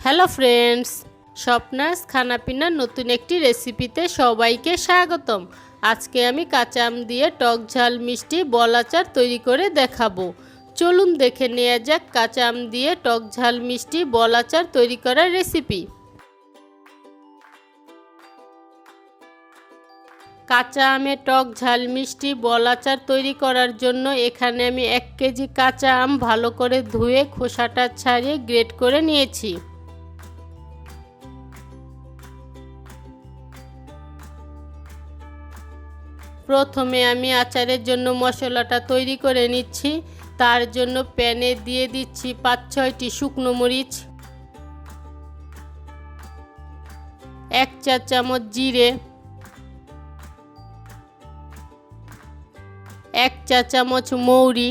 Hello friends, স্বপ্নাস খানাপিনার নতুন একটি রেসিপিতে সবাইকে স্বাগতম। আজকে আমি কাঁচা আম দিয়ে টক ঝাল মিষ্টি বল আচার তৈরি করে দেখাবো। চলুন দেখে নেওয়া যাক কাঁচা আম দিয়ে টক ঝাল মিষ্টি বল আচার তৈরি করার রেসিপি। কাঁচা আমে টক ঝাল মিষ্টি বল আচার তৈরি করার জন্য এখানে আমি 1 কেজি কাঁচা আম ভালো করে ধুয়ে খোসাটা ছাড়িয়ে গ্রেট করে নিয়েছি। প্রথমে আমি আচারের জন্য মশলাটা তৈরি করে নিচ্ছি। তার জন্য প্যানে দিয়ে দিচ্ছি 5-6টি শুকনো মরিচ, 1 চা চামচ জিরে, 1 চা চামচ মৌরি,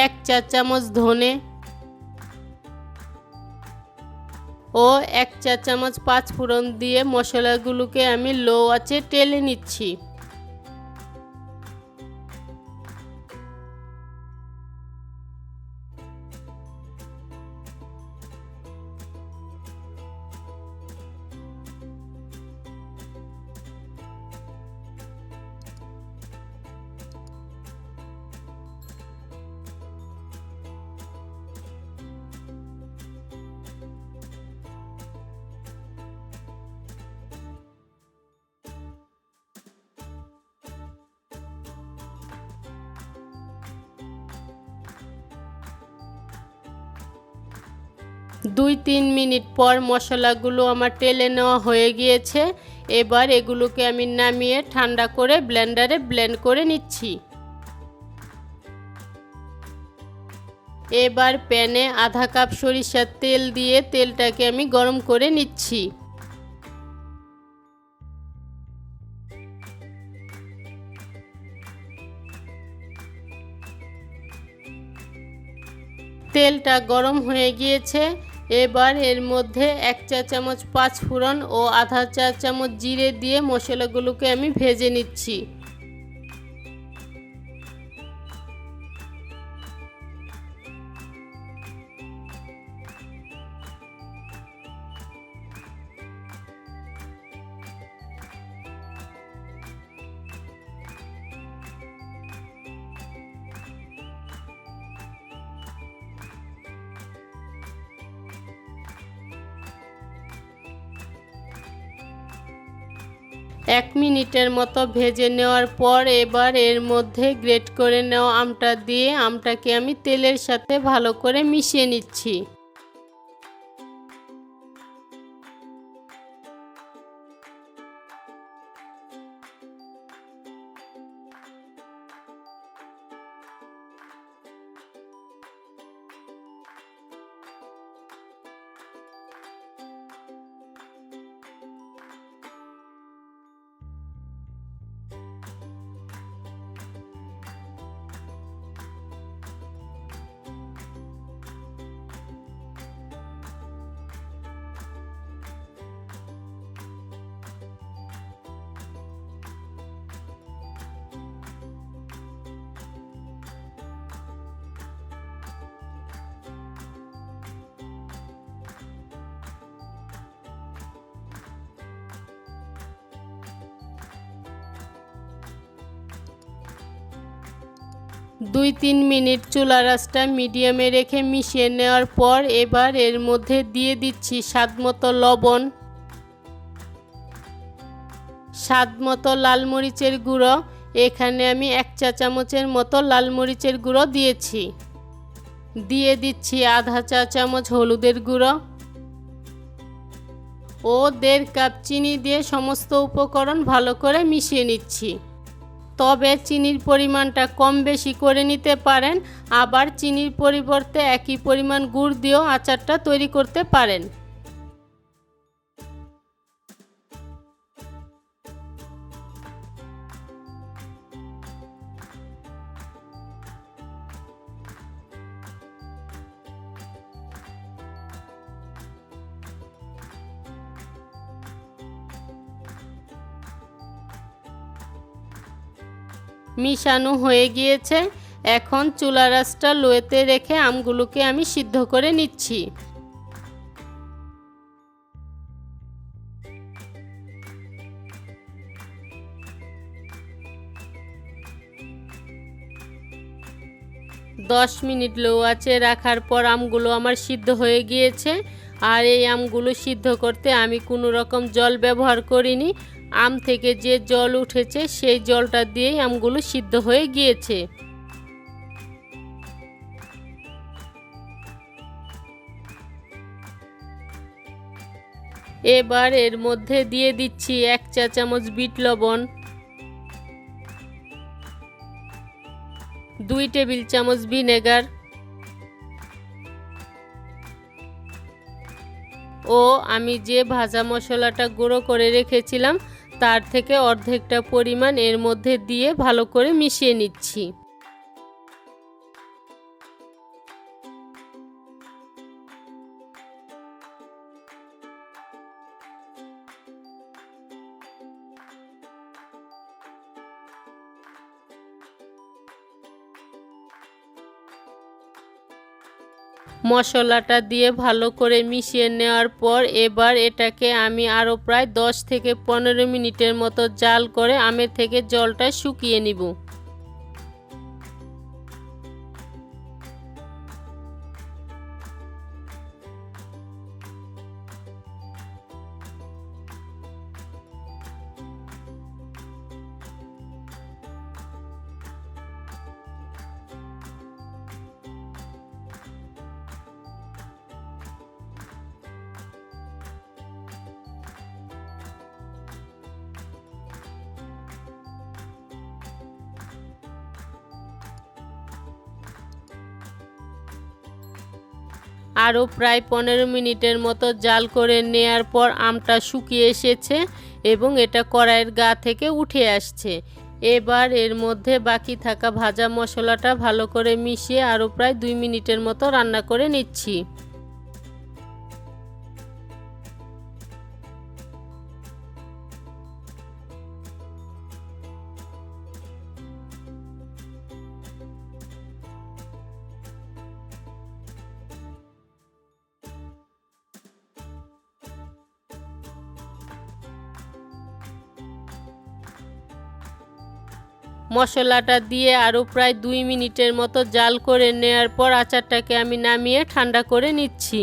1 চা চামচ ধনে ও 1 চা চামচ পাঁচফোড়ন দিয়ে মশলাগুলোকে আমি লো আঁচে টেলে নিচ্ছি। দুই তিন মিনিট পর মশলাগুলো আমার টেলে নেওয়া হয়ে গিয়েছে। এবার এগুলোকে আমি নামিয়ে ঠান্ডা করে ব্লেন্ডারে ব্লেন্ড করে নিচ্ছি। এবার প্যানে আধা কাপ সরিষার তেল দিয়ে তেলটাকে আমি গরম করে নিচ্ছি। তেলটা গরম হয়ে গিয়েছে। এবার এর মধ্যে 1 চা চামচ পাঁচফোড়ন ও আধা চা চামচ জিরে দিয়ে মশলাগুলোকে আমি ভেজে নিচ্ছি। এক মিনিটের মতো ভেজে নেওয়ার পর এবার এর মধ্যে গ্রেট করে নেওয়া আমটা দিয়ে আমটাকে আমি তেলের সাথে ভালো করে মিশিয়ে নিচ্ছি। দুই তিন মিনিট চুলার আঁচটা মিডিয়ামে রেখে মিশিয়ে নেওয়ার পর এবার এর মধ্যে দিয়ে দিচ্ছি স্বাদমতো লবণ, স্বাদমতো লাল মরিচের গুঁড়ো। এখানে আমি 1 চা চামচের মতো লাল মরিচের গুঁড়ো দিয়েছি। দিয়ে দিচ্ছি আধা চা চামচ হলুদের গুঁড়ো ও 1.5 কাপ চিনি দিয়ে সমস্ত উপকরণ ভালো করে মিশিয়ে নিচ্ছি। তবে চিনির পরিমাণটা কম বেশি করে নিতে পারেন, আবার চিনির পরিবর্তে একই পরিমাণ গুড় দিয়েও আচারটা তৈরি করতে পারেন। মিশানো হয়ে গিয়েছে। এখন চুলার আঁচটা লোতে রেখে আমগুলোকে আমি সিদ্ধ করে নিচ্ছি। দশ মিনিট লো আঁচে রাখার পর আমগুলো আমার সিদ্ধ হয়ে গিয়েছে। আর এই আমগুলো সিদ্ধ করতে আমি কোনো রকম জল ব্যবহার করিনি। আম থেকে যে জল উঠেছে সেই জলটা দিয়েই আমগুলো সিদ্ধ হয়ে গিয়েছে। এবার এর মধ্যে দিয়ে দিচ্ছি 1 চা চামচ বিট লবণ, 2 টেবিল চামচ ভিনেগার ও আমি যে ভাজা মশলাটা গুঁড়ো করে রেখেছিলাম তার থেকে অর্ধেকটা পরিমাণ এর মধ্যে দিয়ে ভালো করে মিশিয়ে নিচ্ছি। মশলাটা দিয়ে ভালো করে মিশিয়ে নেওয়ার পর এবার এটাকে আমি আরও প্রায় 10 থেকে 15 মিনিটের মতো জাল করে আমের থেকে জলটা শুকিয়ে নিব। আরও প্রায় 15 মিনিটের মতো জাল করে নেয়ার পর আমটা শুকিয়ে এসেছে এবং এটা কড়াইয়ের গা থেকে উঠে আসছে। এবার এর মধ্যে বাকি থাকা ভাজা মশলাটা ভালো করে মিশিয়ে আরও প্রায় 2 মিনিটের মতো রান্না করে নিচ্ছি। মশলাটা দিয়ে আরও প্রায় 2 মিনিটের মতো জাল করে নেওয়ার পর আচারটাকে আমি নামিয়ে ঠান্ডা করে নিচ্ছি।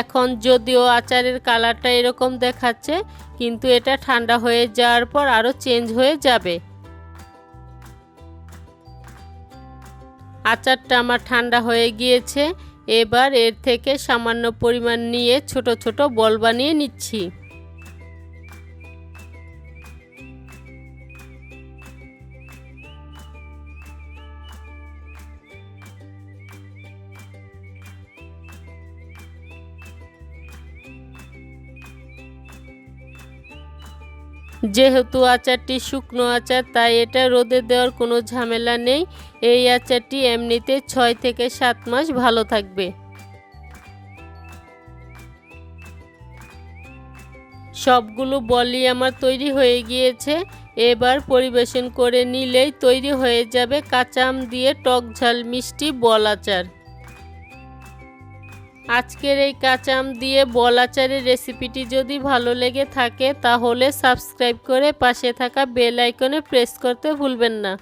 এখন যদিও আচারের কালারটা এরকম দেখাচ্ছে, কিন্তু এটা ঠান্ডা হয়ে যাওয়ার পর আরও চেঞ্জ হয়ে যাবে। আচারটা আমার ঠান্ডা হয়ে গিয়েছে। এবার এর থেকে সামান্য পরিমাণ নিয়ে ছোট ছোট বল বানিয়ে নিচ্ছি। যেহেতু আচারটি শুকনো আচার তাই এটা রোদে দেওয়ার কোনো ঝামেলা নেই। এই আচারটি এমনিতে 6 থেকে 7 মাস ভালো থাকবে। সবগুলো বলই আমার তৈরি হয়ে গিয়েছে। এবার পরিবেশন করে নিলেই তৈরি হয়ে যাবে কাঁচা আম দিয়ে টক ঝাল মিষ্টি বল আচার। আজকের এই কাঁচা আম দিয়ে বল আচারের রেসিপিটি যদি ভালো লেগে থাকে তাহলে সাবস্ক্রাইব করে পাশে থাকা বেল আইকনে প্রেস করতে ভুলবেন না।